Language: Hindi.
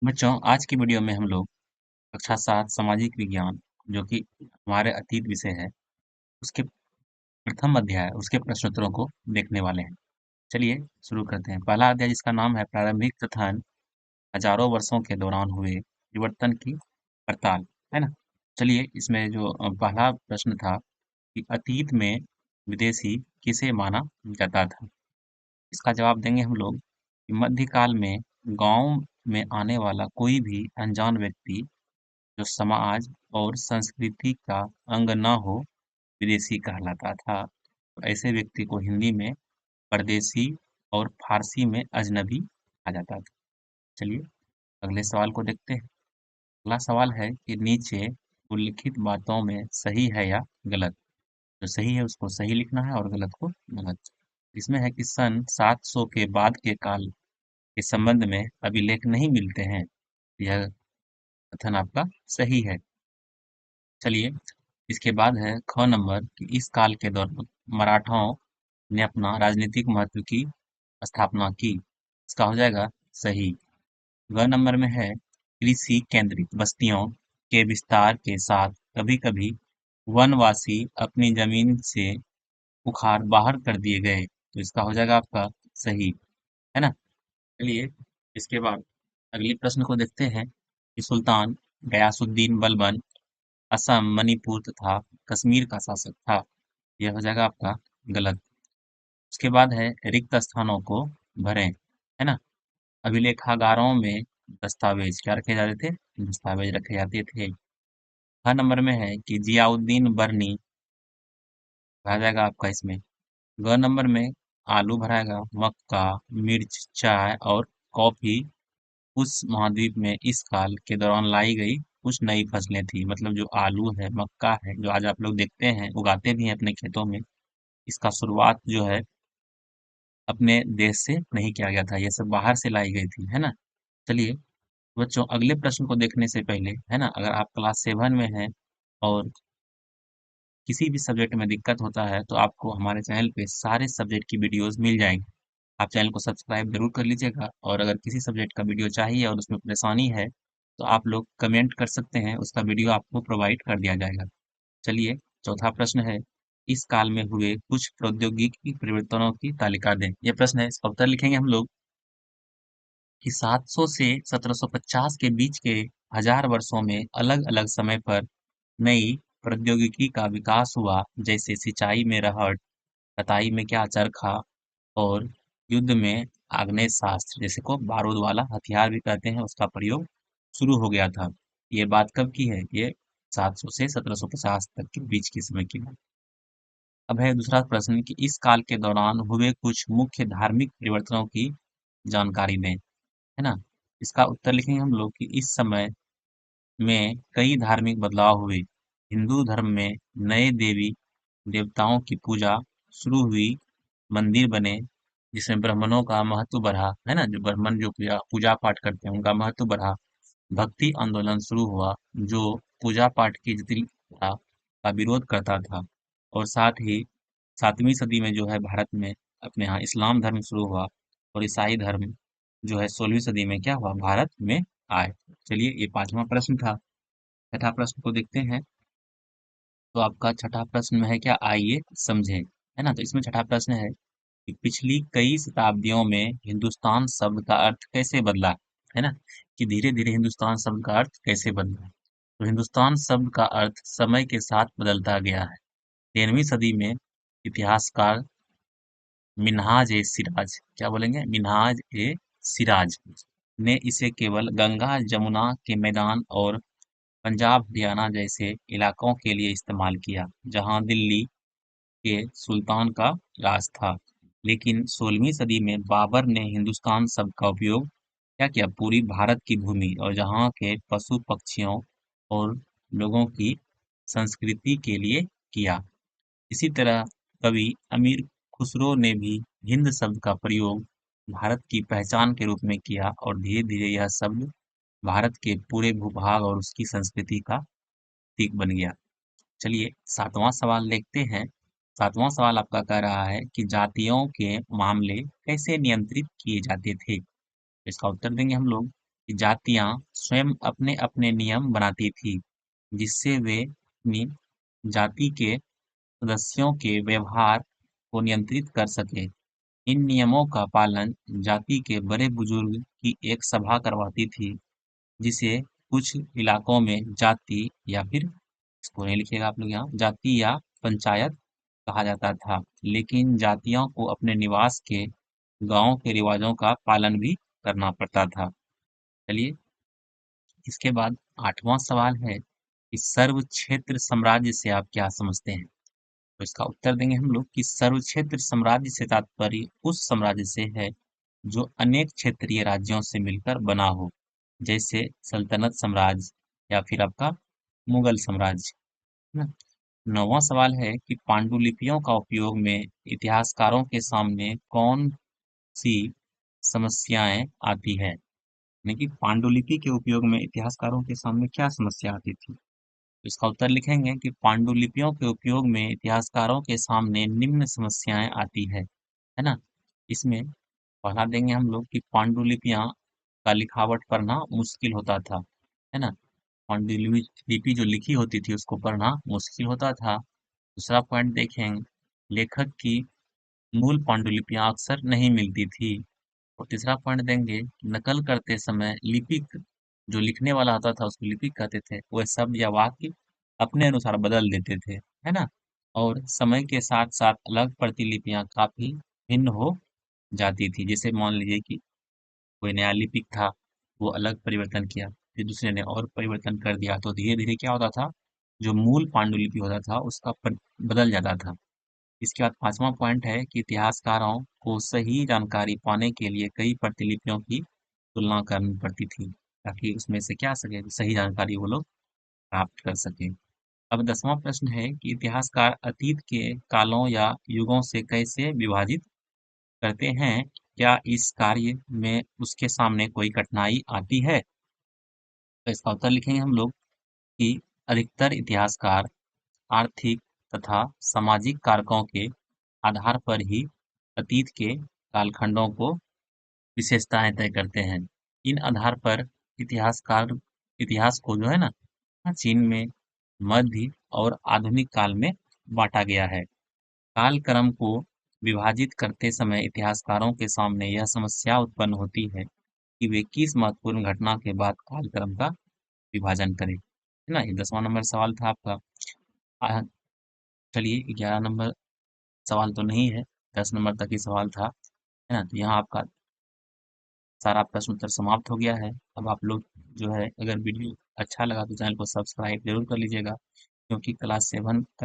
बच्चों, आज की वीडियो में हम लोग कक्षा 7 सामाजिक विज्ञान जो कि हमारे अतीत विषय है, उसके प्रथम अध्याय, उसके प्रश्नोत्तरों को देखने वाले हैं। चलिए शुरू करते हैं। पहला अध्याय जिसका नाम है प्रारंभिक कथन, हजारों वर्षों के दौरान हुए परिवर्तन की पड़ताल, है ना? चलिए इसमें जो पहला प्रश्न था कि अतीत में विदेशी किसे माना जाता था? इसका जवाब देंगे हम लोग कि मध्यकाल में गाँव में आने वाला कोई भी अनजान व्यक्ति जो समाज और संस्कृति का अंग न हो, विदेशी कहलाता था। तो ऐसे व्यक्ति को हिंदी में परदेशी और फारसी में अजनबी कहा जाता था। चलिए अगले सवाल को देखते हैं। अगला सवाल है कि नीचे उल्लिखित बातों में सही है या गलत? जो सही है उसको सही लिखना है और गलत को गलत। इसमें है कि सन 700 के बाद के काल के संबंध में अभिलेख नहीं मिलते हैं। यह कथन आपका सही है। चलिए इसके बाद है ख नंबर कि इस काल के दौरान मराठाओं ने अपना राजनीतिक महत्व की स्थापना की। इसका हो जाएगा सही। ग नंबर में है कृषि केंद्रित बस्तियों के विस्तार के साथ कभी-कभी वनवासी अपनी जमीन से उखाड़ बाहर कर दिए गए। तो इसका हो जाएगा आपका सही, है ना? चलिए इसके बाद अगले प्रश्न को देखते हैं कि सुल्तान गयासुद्दीन बलबन असम, मणिपुर तथा कश्मीर का शासक था। यह हो जाएगा आपका गलत। उसके बाद है रिक्त स्थानों को भरें, है ना? अभिलेखागारों में दस्तावेज क्या रखे जाते थे? दस्तावेज रखे जाते थे। ख नंबर में है कि जियाउद्दीन बर्नी भरा जाएगा आपका इसमें। ग नंबर में आलू भराएगा, मक्का, मिर्च, चाय और कॉफी उस महाद्वीप में इस काल के दौरान लाई गई कुछ नई फसलें थी। मतलब जो आलू है, मक्का है, जो आज आप लोग देखते हैं, उगाते भी हैं अपने खेतों में, इसका शुरुआत जो है अपने देश से नहीं किया गया था। ये सब बाहर से लाई गई थी, है ना? चलिए बच्चों अगले प्रश्न को देखने से पहले, है ना, अगर आप क्लास 7 में हैं और किसी भी सब्जेक्ट में दिक्कत होता है तो आपको हमारे चैनल पे सारे सब्जेक्ट की वीडियोस मिल जाएंगी। आप चैनल को सब्सक्राइब जरूर कर लीजिएगा और अगर किसी सब्जेक्ट का वीडियो चाहिए और उसमें परेशानी है तो आप लोग कमेंट कर सकते हैं, उसका वीडियो आपको प्रोवाइड कर दिया जाएगा। चलिए चौथा प्रश्न है, इस काल में हुए कुछ प्रौद्योगिकी परिवर्तनों की तालिका दें। यह प्रश्न है, इसका उत्तर लिखेंगे हम लोग कि 700 से 1750 के बीच के हजार वर्षों में अलग-अलग समय पर नई प्रौद्योगिकी का विकास हुआ, जैसे सिंचाई में रहड़, कताई में क्या चरखा और युद्ध में आग्नेयास्त्र जैसे को बारूद वाला हथियार भी कहते हैं, उसका प्रयोग शुरू हो गया था। ये बात कब की है? ये 700 से 1750 तक के बीच के समय की बात। अब है दूसरा प्रश्न कि इस काल के दौरान हुए कुछ मुख्य धार्मिक परिवर्तनों की जानकारी दें, है ना? इसका उत्तर लिखेंगे हम लोग कि इस समय में कई धार्मिक बदलाव हुए। हिंदू धर्म में नए देवी देवताओं की पूजा शुरू हुई, मंदिर बने जिसमें ब्राह्मणों का महत्व बढ़ा, है ना? जो ब्राह्मण जो पूजा पूजा पाठ करते हैं उनका महत्व बढ़ा। भक्ति आंदोलन शुरू हुआ जो पूजा पाठ की जटिलता का विरोध करता था और साथ ही 7वीं सदी में जो है भारत में अपने यहाँ इस्लाम धर्म शुरू हुआ और ईसाई धर्म जो है 16वीं सदी में क्या हुआ? भारत में आए। चलिए ये पांचवा प्रश्न था। छठा प्रश्न को देखते हैं। तो आपका छठा प्रश्न में है क्या? आइए समझें, है ना? तो इसमें छठा प्रश्न है कि पिछली कई शताब्दियों में हिंदुस्तान शब्द का अर्थ कैसे बदला, है ना? कि धीरे धीरे हिंदुस्तान शब्द का अर्थ कैसे बदला। तो हिंदुस्तान शब्द का अर्थ समय के साथ बदलता गया है। 13वीं सदी में इतिहासकार मिन्हाज ए सिराज, क्या बोलेंगे? मिन्हाज ए सिराज ने इसे केवल गंगा जमुना के मैदान और पंजाब हरियाणा जैसे इलाकों के लिए इस्तेमाल किया जहां दिल्ली के सुल्तान का राज था। लेकिन 16वीं सदी में बाबर ने हिंदुस्तान शब्द का उपयोग क्या किया? पूरी भारत की भूमि और जहाँ के पशु पक्षियों और लोगों की संस्कृति के लिए किया। इसी तरह कवि अमीर खुसरो ने भी हिंद शब्द का प्रयोग भारत की पहचान के रूप में किया और धीरे धीरे यह शब्द भारत के पूरे भूभाग और उसकी संस्कृति का प्रतीक बन गया। चलिए सातवां सवाल देखते हैं। सातवां सवाल आपका कह रहा है कि जातियों के मामले कैसे नियंत्रित किए जाते थे? इसका उत्तर देंगे हम लोग कि जातियां स्वयं अपने अपने नियम बनाती थी, जिससे वे अपनी जाति के सदस्यों के व्यवहार को नियंत्रित कर सके। इन नियमों का पालन जाति के बड़े बुजुर्ग की एक सभा करवाती थी, जिसे कुछ इलाकों में जाति या फिर इसको नहीं लिखिएगा आप लोग यहाँ जाति या पंचायत कहा जाता था। लेकिन जातियों को अपने निवास के गांव के रिवाजों का पालन भी करना पड़ता था। चलिए, इसके बाद 8वां सवाल है कि सर्व क्षेत्र साम्राज्य से आप क्या समझते हैं? तो इसका उत्तर देंगे हम लोग कि सर्व क्षेत्र साम्राज्य से तात्पर्य उस साम्राज्य से है जो अनेक क्षेत्रीय राज्यों से मिलकर बना हो, जैसे सल्तनत साम्राज्य या फिर आपका मुगल साम्राज्य। है ना? 9वां सवाल है कि पांडुलिपियों का उपयोग में इतिहासकारों के सामने कौन सी समस्याएं आती है? यानी कि पांडुलिपि के उपयोग में इतिहासकारों के सामने क्या समस्या आती थी? तो इसका उत्तर लिखेंगे कि पांडुलिपियों के उपयोग में इतिहासकारों के सामने निम्न समस्याएं आती है ना? इसमें पढ़ा देंगे हम लोग कि पांडुलिपियां का लिखावट पढ़ना मुश्किल होता था, है ना? पांडुलिपि जो लिखी होती थी उसको पढ़ना मुश्किल होता था। दूसरा पॉइंट देखें, लेखक की मूल पांडुलिपियां अक्सर नहीं मिलती थी। और तीसरा पॉइंट देंगे, नकल करते समय लिपिक जो लिखने वाला होता था उसको लिपिक कहते थे, वह शब्द या वाक्य अपने अनुसार बदल देते थे, है ना? और समय के साथ साथ अलग प्रतिलिपियां काफी भिन्न हो जाती थी। जैसे मान लीजिए कि कोई नया लिपिक था, वो अलग परिवर्तन किया, फिर दूसरे ने और परिवर्तन कर दिया, तो धीरे धीरे क्या होता था, जो मूल पांडुलिपि होता था उसका बदल जाता था। इसके बाद 5वां पॉइंट है कि इतिहासकारों को सही जानकारी पाने के लिए कई प्रतिलिपियों की तुलना करनी पड़ती थी, ताकि उसमें से क्या सके सही जानकारी वो लोग प्राप्त कर सके। अब 10वां प्रश्न है कि इतिहासकार अतीत के कालों या युगों से कैसे विभाजित करते हैं? क्या इस कार्य में उसके सामने कोई कठिनाई आती है? तो इसका उत्तर लिखेंगे हम लोग कि अधिकतर इतिहासकार आर्थिक तथा सामाजिक कारकों के आधार पर ही अतीत के कालखंडों को विशेषताएं तय करते हैं। इन आधार पर इतिहासकार इतिहास को जो है ना, चीन में मध्य और आधुनिक काल में बांटा गया है। कालक्रम को विभाजित करते समय इतिहासकारों के सामने यह समस्या उत्पन्न होती है कि वे किस महत्वपूर्ण घटना के बाद कालक्रम का विभाजन करें। है ना? ये 10वां नंबर सवाल था आपका। आ, चलिए, 11 नंबर सवाल तो नहीं है, 10 नंबर तक ही सवाल था, है ना? तो यहाँ आपका सारा प्रश्न उत्तर समाप्त हो गया है। अब आप लोग जो है, अगर वीडियो अच्छा लगा तो चैनल को सब्सक्राइब जरूर कर लीजिएगा, क्योंकि क्लास 7 का